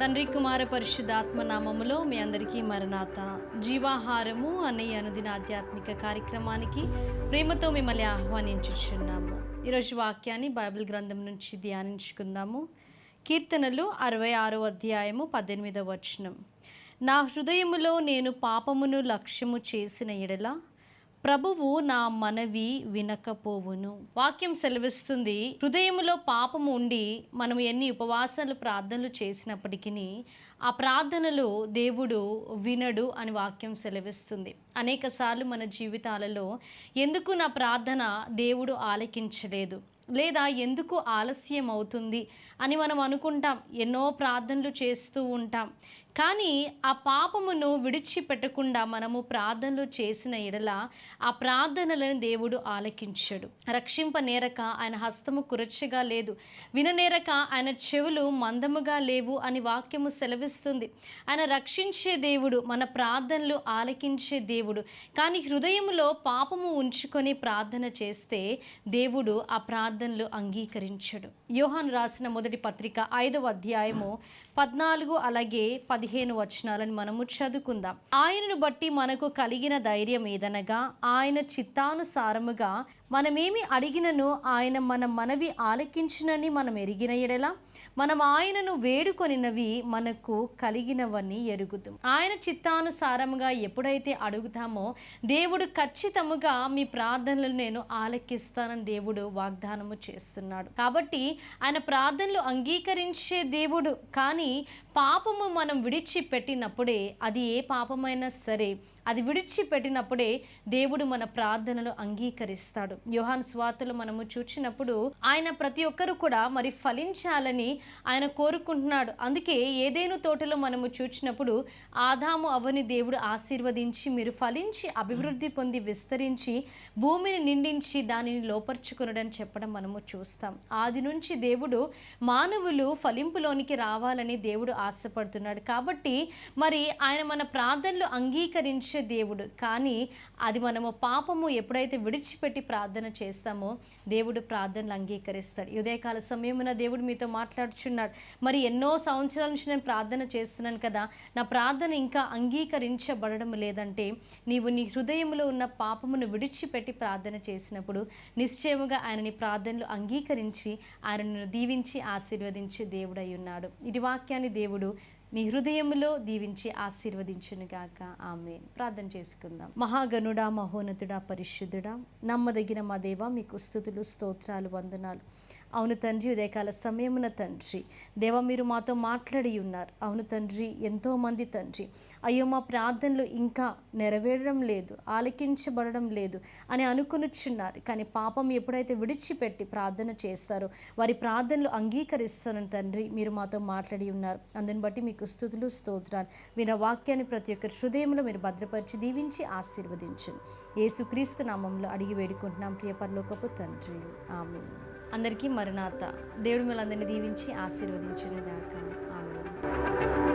తండ్రి కుమార పరిశుద్ధాత్మ నామములో మీ అందరికీ మరణాత జీవాహారము అనే అనుదిన ఆధ్యాత్మిక కార్యక్రమానికి ప్రేమతో మిమ్మల్ని ఆహ్వానించుచున్నాము. ఈరోజు వాక్యాన్ని బైబిల్ గ్రంథం నుంచి ధ్యానించుకుందాము. కీర్తనలు 66వ అధ్యాయము 18వ వచనం. నా హృదయములో నేను పాపమును లక్ష్యము చేసిన ఎడల ప్రభువు నా మనవి వినకపోవును. వాక్యం సెలవిస్తుంది, హృదయములో పాపము ఉండి మనం ఎన్ని ఉపవాసాలు ప్రార్థనలు చేసినప్పటికీ ఆ ప్రార్థనలు దేవుడు వినడు అని వాక్యం సెలవిస్తుంది. అనేకసార్లు మన జీవితాలలో ఎందుకు నా ప్రార్థన దేవుడు ఆలకించలేదు, లేదా ఎందుకు ఆలస్యం అవుతుంది అని మనం అనుకుంటాం. ఎన్నో ప్రార్థనలు చేస్తూ ఉంటాం, కానీ ఆ పాపమును విడిచిపెట్టకుండా మనము ప్రార్థనలు చేసిన ఎడల ఆ ప్రార్థనలను దేవుడు ఆలకించడు. రక్షింపనేరక ఆయన హస్తము కురచగా లేదు, విననేరక ఆయన చెవులు మందముగా లేవు అని వాక్యము సెలవిస్తుంది. ఆయన రక్షించే దేవుడు, మన ప్రార్థనలు ఆలకించే దేవుడు. కానీ హృదయములో పాపము ఉంచుకొని ప్రార్థన చేస్తే దేవుడు ఆ ప్రార్థనలు అంగీకరించడు. యోహాను రాసిన మొదటి పత్రిక 5వ అధ్యాయము 14 అలాగే 15 వచనాలను మనము చదువుకుందాం. ఆయనను బట్టి మనకు కలిగిన ధైర్యం ఏదనగా, ఆయన చిత్తానుసారముగా మనమేమి అడిగినను ఆయన మన మనవి ఆలకించునని మనం ఎరిగిన ఎడల మనం ఆయనను వేడుకొనినవి మనకు కలిగినవని ఎరుగుతాం. ఆయన చిత్తానుసారముగా ఎప్పుడైతే అడుగుతామో దేవుడు ఖచ్చితముగా మీ ప్రార్థనలు నేను ఆలకిస్తానని దేవుడు వాగ్దానము చేస్తున్నాడు. కాబట్టి ఆయన ప్రార్థనలు అంగీకరించే దేవుడు. కానీ పాపము మనం విడిచిపెట్టినప్పుడే, అది ఏ పాపమైనా సరే అది విడిచిపెట్టినప్పుడే దేవుడు మన ప్రార్థనలు అంగీకరిస్తాడు. యోహాను సువార్తలో మనము చూచినప్పుడు ఆయన ప్రతి ఒక్కరు కూడా మరి ఫలించాలని ఆయన కోరుకుంటున్నాడు. అందుకే ఏదేను తోటలో మనము చూచినప్పుడు ఆదాము అవ్వని దేవుడు ఆశీర్వదించి, మీరు ఫలించి అభివృద్ధి పొంది విస్తరించి భూమిని నిండించి దానిని లోపర్చుకునడని చెప్పడం మనము చూస్తాం. ఆది నుంచి దేవుడు మానవులు ఫలింపులోనికి రావాలని దేవుడు ఆశపడుతున్నాడు. కాబట్టి మరి ఆయన మన ప్రార్థనలు అంగీకరించే దేవుడు. కానీ అది మనము పాపము ఎప్పుడైతే విడిచిపెట్టి ప్రార్థన చేస్తామో దేవుడు ప్రార్థనలు అంగీకరిస్తాడు. ఉదయకాల సమయమున దేవుడు మీతో మాట్లాడుచున్నాడు. మరి ఎన్నో సంవత్సరాల నుంచి నేను ప్రార్థన చేస్తున్నాను కదా, నా ప్రార్థన ఇంకా అంగీకరించబడడం లేదంటే నీవు నీ హృదయంలో ఉన్న పాపమును విడిచిపెట్టి ప్రార్థన చేసినప్పుడు నిశ్చయముగా ఆయన నీ ప్రార్థనలు అంగీకరించి ఆయనను దీవించి ఆశీర్వదించి దేవుడై ఉన్నాడు. ఇటు వాక్యాన్ని దేవుడు మీ హృదయములో దీవించి ఆశీర్వదించునుగాక. ఆమేన్. ప్రార్థన చేసుకుందాం. మహాగణుడా, మహోన్నతుడా, పరిశుద్ధుడా, నమ్మదగిన మా దేవా, మీకు స్తుతులు, స్తోత్రాలు, వందనాలు. అవును తండ్రి, ఉదయకాల సమయమున తండ్రి దేవా మీరు మాతో మాట్లాడి ఉన్నారు. అవును తండ్రి, ఎంతోమంది తండ్రి అయ్యో మా ప్రార్థనలు ఇంకా నెరవేరడం లేదు, ఆలకించబడడం లేదు అని అనుకునిచున్నారు. కానీ పాపం ఎప్పుడైతే విడిచిపెట్టి ప్రార్థన చేస్తారో వారి ప్రార్థనలు అంగీకరిస్తారని తండ్రి మీరు మాతో మాట్లాడి ఉన్నారు. అందుని బట్టి మీకు స్తుతులు, స్తోత్రాలు. మీరు వాక్యాన్ని ప్రతి ఒక్కరి హృదయంలో మీరు భద్రపరిచి దీవించి ఆశీర్వదించండి. యేసుక్రీస్తు నామంలో అడిగి వేడుకుంటున్నాం ప్రియ పరలోకపు తండ్రి. ఆమేన్. అందరికీ మరణాత. దేవుడు మిమ్మల్ని అందరినీ దీవించి ఆశీర్వదించును గాక. ఆమేన్.